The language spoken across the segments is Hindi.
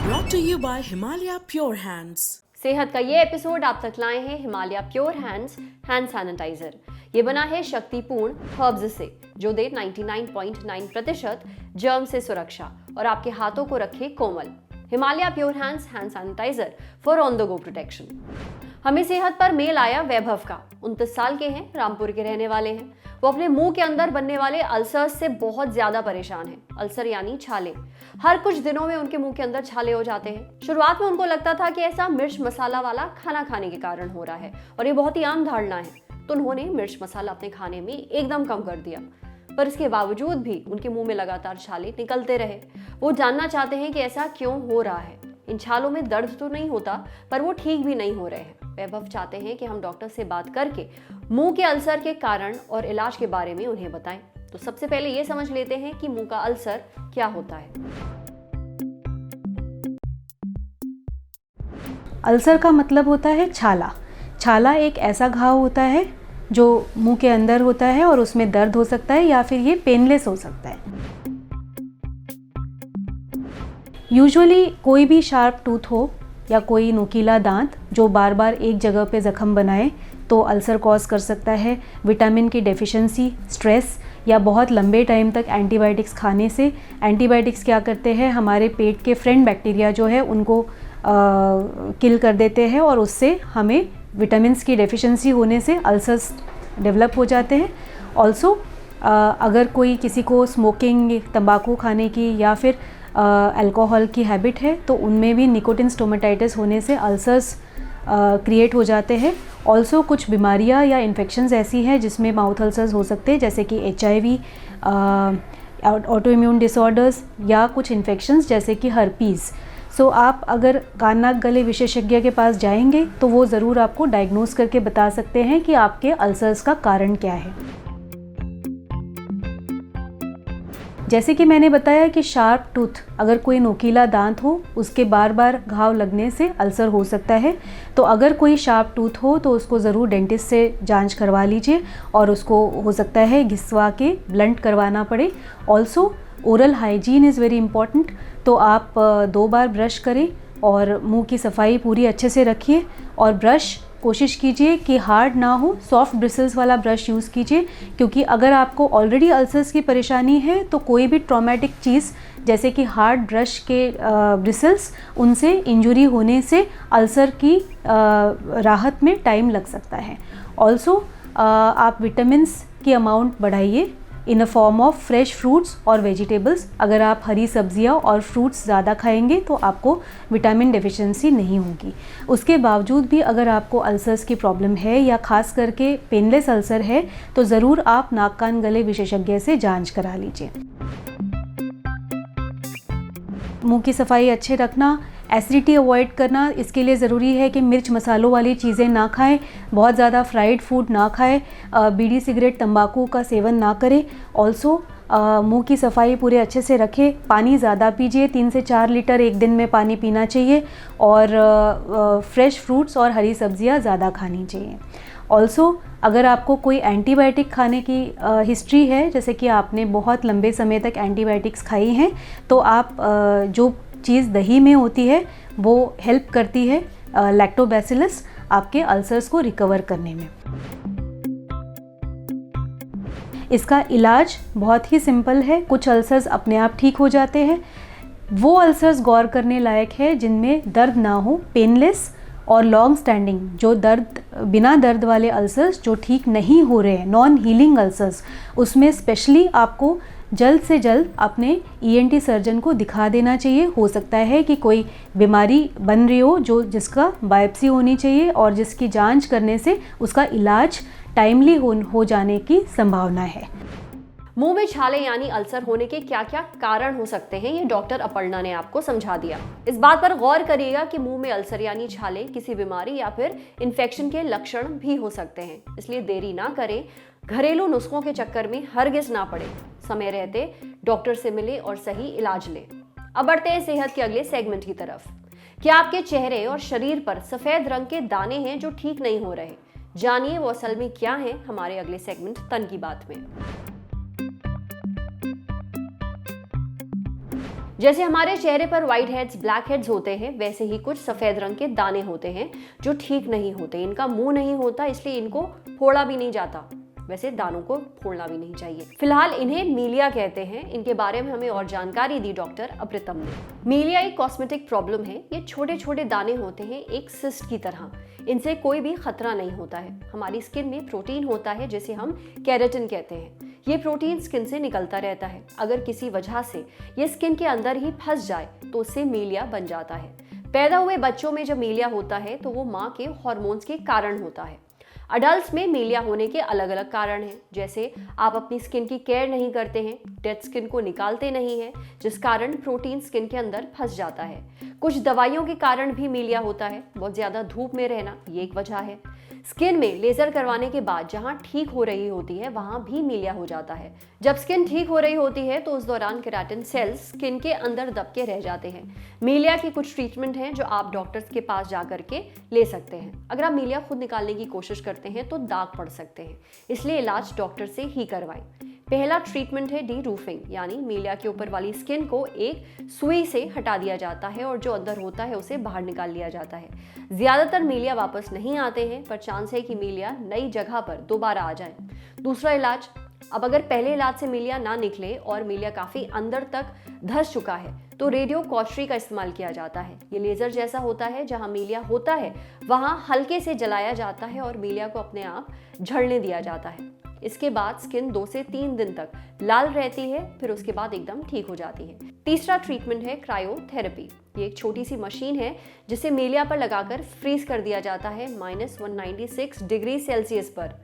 Brought to you by Himalaya Pure Hands. सेहत का ये एपिसोड आप तक लाए हैं Himalaya pure hands hand sanitizer. ये बना है शक्तिपूर्ण हर्ब्स से जो दे 99.9% जर्म से सुरक्षा और आपके हाथों को रखे कोमल। Himalaya pure hands hand sanitiser for on the go protection. हमें सेहत पर मेल आया वैभव का। 29 साल के हैं, रामपुर के रहने वाले हैं। वो अपने मुंह के अंदर बनने वाले अल्सर्स से बहुत ज्यादा परेशान हैं। अल्सर यानी छाले। हर कुछ दिनों में उनके मुंह के अंदर छाले हो जाते हैं। शुरुआत में उनको लगता था कि ऐसा मिर्च मसाला वाला खाना खाने के कारण हो रहा है और ये बहुत ही आम धारणा है, तो उन्होंने मिर्च मसाला अपने खाने में एकदम कम कर दिया। पर इसके बावजूद भी उनके मुंह में लगातार छाले निकलते रहे। वो जानना चाहते हैं कि ऐसा क्यों हो रहा है। इन छालों में दर्द तो नहीं होता, पर वो ठीक भी नहीं हो रहे हैं। वैभव चाहते हैं कि हम डॉक्टर से बात करके मुंह के अल्सर के कारण और इलाज के बारे में उन्हें बताएं। तो सबसे पहले ये समझ लेते हैं कि मुंह का अल्सर क्या होता है। अल्सर का मतलब होता है छाला। छाला एक ऐसा घाव होता है जो मुंह के अंदर होता है और उसमें दर्द हो सकता है या फिर ये पेनलेस हो सकता है। यूजुअली कोई भी शार्प टूथ हो या कोई नुकीला दांत जो बार बार एक जगह पे जख्म बनाए तो अल्सर कॉज कर सकता है। विटामिन की डेफिशिएंसी, स्ट्रेस या बहुत लंबे टाइम तक एंटीबायोटिक्स खाने से। एंटीबायोटिक्स क्या करते हैं, हमारे पेट के फ्रेंड बैक्टीरिया जो है उनको किल कर देते हैं और उससे हमें विटामिन्स की डेफिशिएंसी होने से अल्सर्स डेवलप हो जाते हैं। ऑल्सो अगर कोई किसी को स्मोकिंग, तंबाकू खाने की या फिर अल्कोहल की हैबिट है तो उनमें भी निकोटिन स्टोमेटाइटिस होने से अल्सर्स क्रिएट हो जाते हैं। ऑल्सो कुछ बीमारियां या इन्फेक्शंस ऐसी हैं जिसमें माउथ अल्सर्स हो सकते हैं, जैसे कि HIV, ऑटो इम्यून डिसऑर्डर्स या कुछ इन्फेक्शंस जैसे कि हर्पीज़। सो आप अगर कान नाक गले विशेषज्ञ के पास जाएंगे तो वो ज़रूर आपको डायग्नोस करके बता सकते हैं कि आपके अल्सर्स का कारण क्या है। जैसे कि मैंने बताया कि शार्प टूथ, अगर कोई नुकीला दांत हो उसके बार बार घाव लगने से अल्सर हो सकता है। तो अगर कोई शार्प टूथ हो तो उसको ज़रूर डेंटिस्ट से जांच करवा लीजिए और उसको हो सकता है घिसवा के ब्लंट करवाना पड़े। Also oral hygiene is very important. तो आप 2 बार ब्रश करें और मुंह की सफाई पूरी अच्छे से रखिए और ब्रश कोशिश कीजिए कि हार्ड ना हो, सॉफ्ट ब्रिसल्स वाला ब्रश यूज़ कीजिए, क्योंकि अगर आपको ऑलरेडी अल्सर्स की परेशानी है तो कोई भी ट्रॉमेटिक चीज़ जैसे कि हार्ड ब्रश के ब्रिसल्स, उनसे इंजुरी होने से अल्सर की राहत में टाइम लग सकता है। ऑल्सो आप विटामिन्स की अमाउंट बढ़ाइए in a form of fresh fruits और वेजिटेबल्स। अगर आप हरी सब्जियां और फ्रूट्स ज़्यादा खाएंगे तो आपको विटामिन डेफिशिएंसी नहीं होगी। उसके बावजूद भी अगर आपको अल्सर्स की प्रॉब्लम है या ख़ास करके पेनलेस अल्सर है तो ज़रूर आप नाक कान गले विशेषज्ञ से जांच करा लीजिए। मुंह की सफाई अच्छे रखना, एसिडिटी अवॉइड करना, इसके लिए ज़रूरी है कि मिर्च मसालों वाली चीज़ें ना खाएं, बहुत ज़्यादा फ्राइड फूड ना खाएं, बीड़ी सिगरेट तंबाकू का सेवन ना करें। ऑल्सो मुंह की सफाई पूरे अच्छे से रखें। पानी ज़्यादा पीजिए, 3 से 4 लीटर एक दिन में पानी पीना चाहिए और फ्रेश फ्रूट्स और हरी सब्जियां ज़्यादा खानी चाहिए। ऑल्सो अगर आपको कोई एंटीबायोटिक खाने की हिस्ट्री है, जैसे कि आपने बहुत लंबे समय तक एंटीबायोटिक्स खाई हैं, तो आप जो चीज़ दही में होती है वो हेल्प करती है लैक्टोबैसिलस आपके अल्सर्स को रिकवर करने में। इसका इलाज बहुत ही सिंपल है। कुछ अल्सर्स अपने आप ठीक हो जाते हैं। वो अल्सर्स गौर करने लायक है जिनमें दर्द ना हो, पेनलेस और लॉन्ग स्टैंडिंग, जो बिना दर्द वाले अल्सर्स जो ठीक नहीं हो रहे हैं, नॉन हीलिंग अल्सर्स, उसमें स्पेशली आपको जल्द से जल्द अपने ENT सर्जन को दिखा देना चाहिए। हो सकता है कि कोई बीमारी बन रही हो जिसका बायोप्सी होनी चाहिए और जिसकी जांच करने से उसका इलाज टाइमली हो जाने की संभावना है। मुंह में छाले यानी अल्सर होने के क्या क्या कारण हो सकते हैं, ये डॉक्टर अपर्णा ने आपको समझा दिया। इस बात पर गौर करिएगा कि मुंह में अल्सर यानी छाले किसी बीमारी या फिर इन्फेक्शन के लक्षण भी हो सकते हैं, इसलिए देरी ना करें। घरेलू नुस्खों के चक्कर में हरगिज ना पड़े। समय रहते डॉक्टर से मिले और सही इलाज लें। अब बढ़ते हैं सेहत के अगले सेगमेंट की तरफ। क्या आपके चेहरे और शरीर पर सफेद रंग के दाने हैं जो ठीक नहीं हो रहे? जानिए वो असल में क्या है हमारे अगले सेगमेंट तन की बात में। जैसे हमारे चेहरे पर व्हाइट हेड्स, ब्लैक हेड्स होते हैं, वैसे ही कुछ सफेद रंग के दाने होते हैं जो ठीक नहीं होते। इनका मुंह नहीं होता, इसलिए इनको फोड़ा भी नहीं जाता। वैसे दानों को फोड़ना भी नहीं चाहिए। फिलहाल इन्हें मीलिया कहते हैं। इनके बारे में हमें और जानकारी दी डॉक्टर अप्रितम ने। मीलिया एक कॉस्मेटिक प्रॉब्लम है। ये छोटे छोटे दाने होते हैं एक सिस्ट की तरह। इनसे कोई भी खतरा नहीं होता है। हमारी स्किन में प्रोटीन होता है जिसे हम केराटिन कहते हैं। ये प्रोटीन स्किन से निकलता रहता है। अगर किसी वजह से ये स्किन के अंदर ही फंस जाए तो उससे मीलिया बन जाता है। पैदा हुए बच्चों में जब मीलिया होता है तो वो माँ के हॉर्मोन्स के कारण होता है। अडल्ट्स में मीलिया होने के अलग अलग कारण हैं, जैसे आप अपनी स्किन की केयर नहीं करते हैं, डेड स्किन को निकालते नहीं हैं, जिस कारण प्रोटीन स्किन के अंदर फंस जाता है। कुछ दवाइयों के कारण भी मीलिया होता है। बहुत ज़्यादा धूप में रहना ये एक वजह है। स्किन में लेजर करवाने के बाद जहां ठीक हो रही होती है वहां भी मीलिया हो जाता है। जब स्किन ठीक हो रही होती है तो उस दौरान केराटिन सेल्स स्किन के अंदर दब के रह जाते हैं। मीलिया की कुछ ट्रीटमेंट हैं जो आप डॉक्टर्स के पास जाकर के ले सकते हैं। अगर आप मीलिया खुद निकालने की कोशिश करते हैं तो दाग पड़ सकते हैं, इसलिए इलाज डॉक्टर से ही करवाएं। पहला ट्रीटमेंट है डी रूफिंग, यानी मीलिया के ऊपर वाली स्किन को एक सुई से हटा दिया जाता है और जो अंदर होता है उसे बाहर निकाल लिया जाता है। ज्यादातर मीलिया वापस नहीं आते हैं, पर चांस है कि मीलिया नई जगह पर दोबारा आ जाए। दूसरा इलाज, अब अगर पहले इलाज से मीलिया ना निकले और मीलिया काफी अंदर तक धंस चुका है तो रेडियो कॉस्ट्री का इस्तेमाल किया जाता है। ये लेजर जैसा होता है, जहां मीलिया होता है वहां हल्के से जलाया जाता है और मीलिया को अपने आप झड़ने दिया जाता है। इसके बाद स्किन 2 से 3 दिन तक लाल रहती है, फिर उसके बाद एकदम ठीक हो जाती है। तीसरा ट्रीटमेंट है क्रायोथेरेपी। ये एक छोटी सी मशीन है जिसे मीलिया पर लगाकर फ्रीज कर दिया जाता है -196 डिग्री सेल्सियस पर।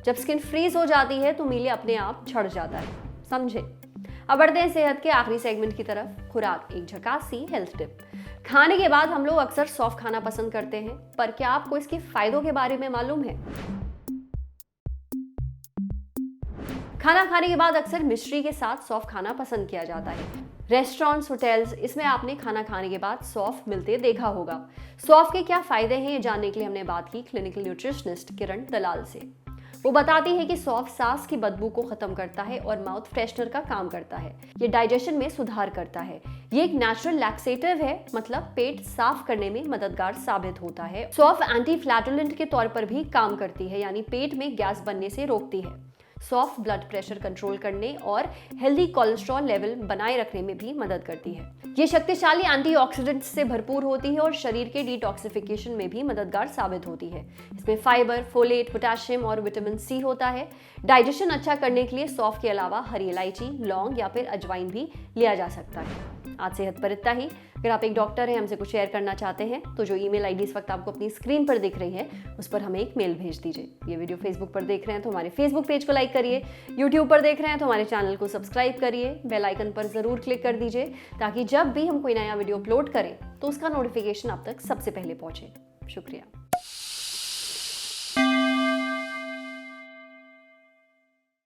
जब स्किन फ्रीज हो जाती है तो मीलिया अपने आप झड़ जाता है। समझे? अब बढ़ते हैं सेहत के आखिरी सेगमेंट की तरफ, खुराक, एक झकासी हेल्थ टिप। खाने के बाद हम लोग अक्सर सॉफ्ट खाना पसंद करते हैं, पर क्या आपको इसके फायदों के बारे में मालूम है? खाना खाने के बाद अक्सर मिश्री के साथ सॉफ्ट खाना पसंद किया जाता है। रेस्टोरेंट्स, होटल्स, इसमें आपने खाना खाने के बाद सौंफ मिलते देखा होगा। सौंफ के क्या फायदे हैं ये जानने के लिए हमने बात की क्लिनिकल न्यूट्रिशनिस्ट किरण दलाल से। वो बताती है कि सौंफ सांस की बदबू को खत्म करता है और माउथ फ्रेशनर का काम करता है। ये डाइजेशन में सुधार करता है। ये एक नेचुरल लैक्सेटिव है, मतलब पेट साफ करने में मददगार साबित होता है। सौंफ एंटी फ्लैटुलेंट के तौर पर भी काम करती है, यानी पेट में गैस बनने से रोकती है। सौंफ ब्लड प्रेशर कंट्रोल करने और हेल्दी कोलेस्ट्रॉल लेवल बनाए रखने में भी मदद करती है। ये शक्तिशाली एंटीऑक्सीडेंट्स से भरपूर होती है और शरीर के डिटॉक्सिफिकेशन में भी मददगार साबित होती है। इसमें फाइबर, फोलेट, पोटेशियम और विटामिन सी होता है। डाइजेशन अच्छा करने के लिए सौंफ के अलावा हरी इलायची, लौंग या फिर अजवाइन भी लिया जा सकता है। आज सेहत पर इतना ही। अगर आप एक डॉक्टर हैं, हमसे कुछ शेयर करना चाहते हैं तो जो ईमेल आईडी इस वक्त आपको अपनी स्क्रीन पर दिख रही है उस पर हमें एक मेल भेज दीजिए। ये वीडियो फेसबुक पर देख रहे हैं तो हमारे फेसबुक पेज को लाइक करिए, यूट्यूब पर देख रहे हैं तो हमारे चैनल को सब्सक्राइब करिए, बेल आइकन पर जरूर क्लिक कर दीजिए ताकि जब भी हम कोई नया वीडियो अपलोड करें तो उसका नोटिफिकेशन आप तक सबसे पहले पहुंचे। शुक्रिया।